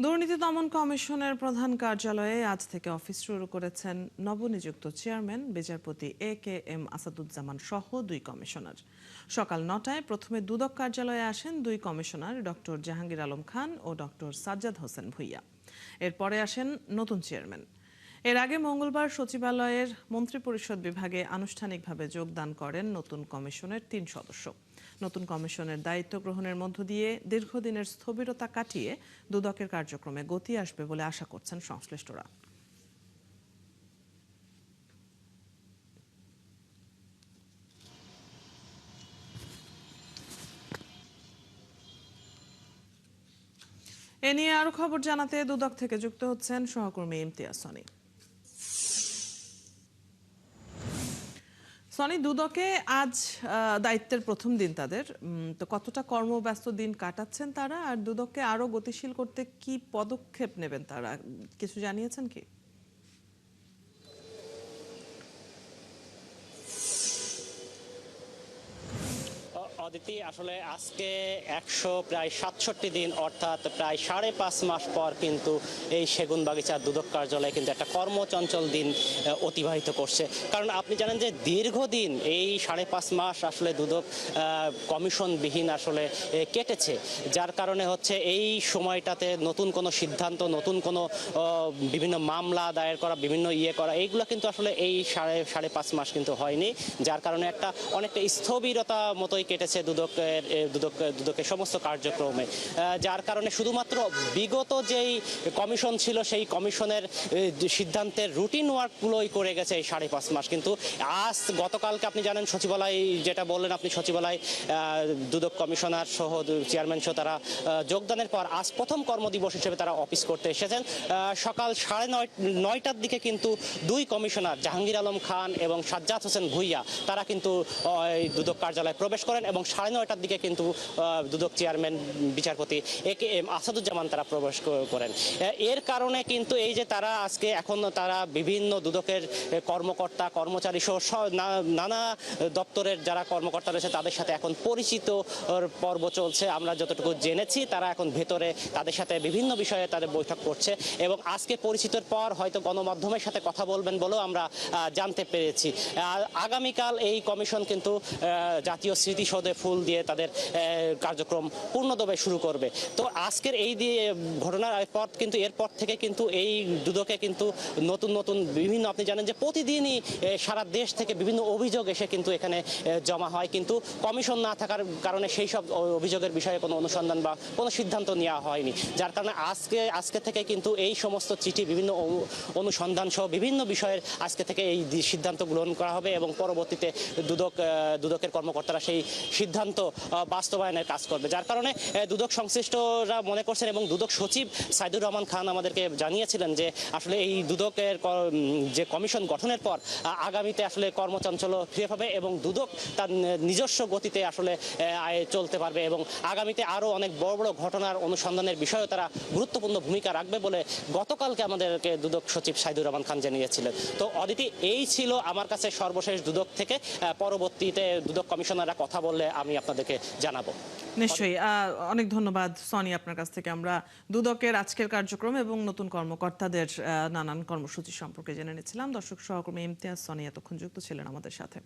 দুর্নীতি দমন কমিশনের প্রধান কার্যালয়ে আজ থেকে অফিস শুরু করেছেন নবনিযুক্ত চেয়ারম্যান বিচারপতি এ.কে.এম. আসাদুজ্জামান সহ দুই কমিশনার। সকাল ৯টায় প্রথমে দুদক কার্যালয়ে আসেন দুই কমিশনার ডক্টর জাহাঙ্গীর আলম খান ও ডক্টর সাজ্জাদ হোসেন ভূঁইয়া। এরপরে আসেন নতুন চেয়ারম্যান। এর আগে মঙ্গলবার সচিবালয়ের মন্ত্রিপরিষদ বিভাগে আনুষ্ঠানিকভাবে যোগদান করেন নতুন কমিশনের ৩ সদস্য। নতুন কমিশনের দায়িত্ব গ্রহণের মধ্য দিয়ে দীর্ঘদিনের স্থবিরতা কাটিয়ে দুদকের কার্যক্রমে গতি আসবে বলে আশা করছেন সংশ্লিষ্টরা। এ নিয়ে আরো খবর জানাতে দুদক থেকে যুক্ত হচ্ছেন সহকর্মী ইমতিয়াজ সনি। সনি, দুদকে আজ দায়িত্বের প্রথম দিন তাদের, তো কতটা কর্মব্যস্ত দিন কাটাচ্ছেন তারা, আর দুদককে আরো গতিশীল করতে কি পদক্ষেপ নেবেন তারা, কিছু জানিয়েছেন কি? অদিতি, আসলে আজকে প্রায় ৬৭ দিন অর্থাৎ প্রায় ৫.৫ মাস পর কিন্তু এই সেগুনবাগিচা দুদক কার্যালয়ে কিন্তু একটা কর্মচঞ্চল দিন অতিবাহিত করছে। কারণ আপনি জানেন যে দীর্ঘদিন এই ৫.৫ মাস আসলে দুদক কমিশনবিহীন আসলে কেটেছে, যার কারণে হচ্ছে এই সময়টাতে নতুন কোনো সিদ্ধান্ত, নতুন কোনো বিভিন্ন মামলা দায়ের করা, বিভিন্ন করা, এইগুলো কিন্তু আসলে এই ৫.৫ মাস কিন্তু হয়নি, যার কারণে অনেকটা স্থবিরতা মতোই কেটেছে দুদকের সমস্ত কার্যক্রমে। যার কারণে শুধুমাত্র বিগত যেই কমিশন ছিল সেই কমিশনের সিদ্ধান্তের রুটিন ওয়ার্কগুলোই করে গেছে এই ৫.৫ মাস। কিন্তু গতকালকে আপনি জানেন সচিবালয়, যেটা বললেন আপনি, সচিবালয় দুদক কমিশনার সহ চেয়ারম্যান সহ তারা যোগদানের পর আজ প্রথম কর্মদিবস হিসেবে তারা অফিস করতে এসেছেন। সকাল ৯:৩০টার দিকে কিন্তু দুই কমিশনার জাহাঙ্গীর আলম খান এবং সাজ্জাদ হোসেন ভূঁইয়া তারা কিন্তু দুদক কার্যালয়ে প্রবেশ করেন এবং ৯:৩০টার দিকে কিন্তু দুদক চেয়ারম্যান বিচারপতি এ.কে.এম. আসাদুজ্জামান তারা প্রবেশ করেন। এর কারণে কিন্তু এই যে তারা আজকে এখন তারা বিভিন্ন দুদকের কর্মকর্তা কর্মচারী সহ নানা দপ্তরের যারা কর্মকর্তা রয়েছে তাদের সাথে এখন পরিচিত পর্ব চলছে। আমরা যতটুকু জেনেছি তারা এখন ভেতরে তাদের সাথে বিভিন্ন বিষয়ে তাদের বৈঠক করছে এবং আজকে পরিচিতর পর হয়তো গণমাধ্যমের সাথে কথা বলবেন বলেও আমরা জানতে পেরেছি। আগামীকাল এই কমিশন কিন্তু জাতীয় স্মৃতিসৌধে ফুল দিয়ে তাদের কার্যক্রম পূর্ণদমে শুরু করবে। তো আজকের এই ঘটনার এরপর থেকে কিন্তু এই দুদকে কিন্তু নতুন নতুন বিভিন্ন, আপনি জানেন যে প্রতিদিনই সারা দেশ থেকে বিভিন্ন অভিযোগ এসে কিন্তু এখানে জমা হয়, কিন্তু কমিশন না থাকার কারণে সেই সব অভিযোগের বিষয়ে কোনো অনুসন্ধান বা কোনো সিদ্ধান্ত নেওয়া হয়নি। যার কারণে আজকে থেকে কিন্তু এই সমস্ত চিঠি, বিভিন্ন অনুসন্ধান সহ বিভিন্ন বিষয়ের আজকে থেকে এই সিদ্ধান্ত গ্রহণ করা হবে এবং পরবর্তীতে দুদকের কর্মকর্তারা সেই সিদ্ধান্ত বাস্তবায়নের কাজ করবে। যার কারণে দুদক সংশ্লিষ্টরা মনে করছেন এবং দুদক সচিব সাইদুর রহমান খান আমাদেরকে জানিয়েছিলেন যে আসলে এই দুদকের যে কমিশন গঠনের পর আগামীতে আসলে কর্মচঞ্চল ফিরে পাবে এবং দুদক তার নিজস্ব গতিতে আসলে চলতে পারবে এবং আগামীতে আরও অনেক বড় বড় ঘটনার অনুসন্ধানের বিষয়েও তারা গুরুত্বপূর্ণ ভূমিকা রাখবে বলে গতকালকে আমাদেরকে দুদক সচিব সাইদুর রহমান খান জানিয়েছিলেন। তো অদিতি, এই ছিল আমার কাছে সর্বশেষ দুদক থেকে। পরবর্তীতে দুদক কমিশনাররা কথা বললে আমি আপনাদেরকে জানাবো। নিশ্চয়ই, অনেক ধন্যবাদ সনি আপনার কাছ থেকে। আমরা দুদকের আজকের কার্যক্রম এবং নতুন কর্মকর্তাদের নানান কর্মসূচি সম্পর্কে জেনে নিচ্ছিলাম। দর্শক, সহকর্মী ইমতিয়াজ সনি এতক্ষণ যুক্ত ছিলেন আমাদের সাথে।